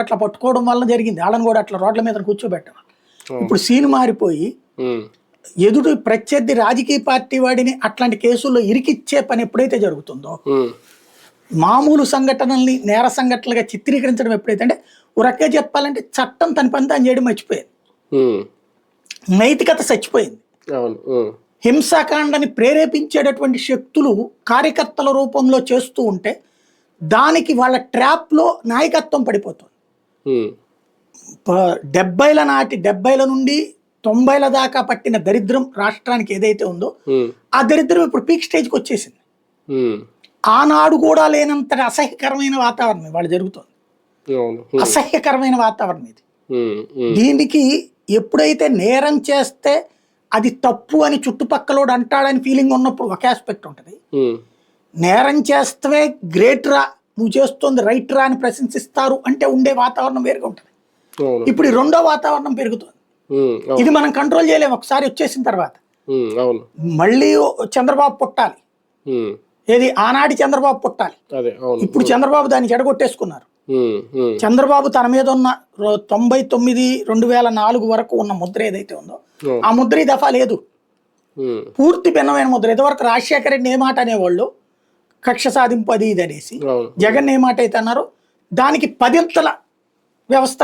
అట్లా పట్టుకోవడం వల్ల జరిగింది. వాళ్ళని కూడా అట్లా రోడ్ల మీద కూర్చోబెట్టడం. ఇప్పుడు సీన్ మారిపోయి ఎదుటి ప్రత్యర్థి రాజకీయ పార్టీ వాడిని అట్లాంటి కేసుల్లో ఇరికిచ్చే పని ఎప్పుడైతే జరుగుతుందో, మామూలు సంఘటనల్ని నేర సంఘటనలుగా చిత్రీకరించడం ఎప్పుడైతే, అంటే ఒక రకంగా చెప్పాలంటే చట్టం తన పని తాను చేయడం మర్చిపోయింది, నైతికత చచ్చిపోయింది. హింసాకాండని ప్రేరేపించేటటువంటి శక్తులు కార్యకర్తల రూపంలో చేస్తూ ఉంటే దానికి వాళ్ళ ట్రాప్లో నాయకత్వం పడిపోతుంది. 70ల నాటి 70ల నుండి 90ల దాకా పట్టిన దరిద్రం రాష్ట్రానికి ఏదైతే ఉందో ఆ దరిద్రం ఇప్పుడు పీక్ స్టేజ్కి వచ్చేసింది. ఆనాడు కూడా లేనంత అసహ్యకరమైన వాతావరణం వాళ్ళు జరుగుతుంది. అసహ్యకరమైన వాతావరణం ఇది. దీనికి ఎప్పుడైతే నేరం చేస్తే అది తప్పు అని చుట్టుపక్కలోడు అంటాడని ఫీలింగ్ ఉన్నప్పుడు ఒక ఆస్పెక్ట్ ఉంటుంది. నేరం చేస్తే గ్రేట్ రా, నువ్వు చేస్తుంది రైట్ రా అని ప్రశంసిస్తారు అంటే ఉండే వాతావరణం వేరుగా ఉంటుంది. ఇప్పుడు ఈ రెండో వాతావరణం పెరుగుతుంది. ఇది మనం కంట్రోల్ చేయలేము ఒకసారి వచ్చేసిన తర్వాత. మళ్ళీ చంద్రబాబు పుట్టాలి, ఏది ఆనాటి చంద్రబాబు పుట్టాలి. ఇప్పుడు చంద్రబాబు దాన్ని చెడగొట్టేసుకున్నారు. చంద్రబాబు తన మీద ఉన్న 99 2004 వరకు ఉన్న ముద్ర ఏదైతే ఉందో ఆ ముద్ర ఈ దఫా లేదు. పూర్తి భిన్నమైన ముద్ర. ఇదివరకు రాజశేఖర రెడ్డి ఏ మాట అనేవాళ్ళు, కక్ష సాధింపు అది ఇది అనేసి. జగన్ ఏ మాట అయితే అన్నారో దానికి 10ంతల వ్యవస్థ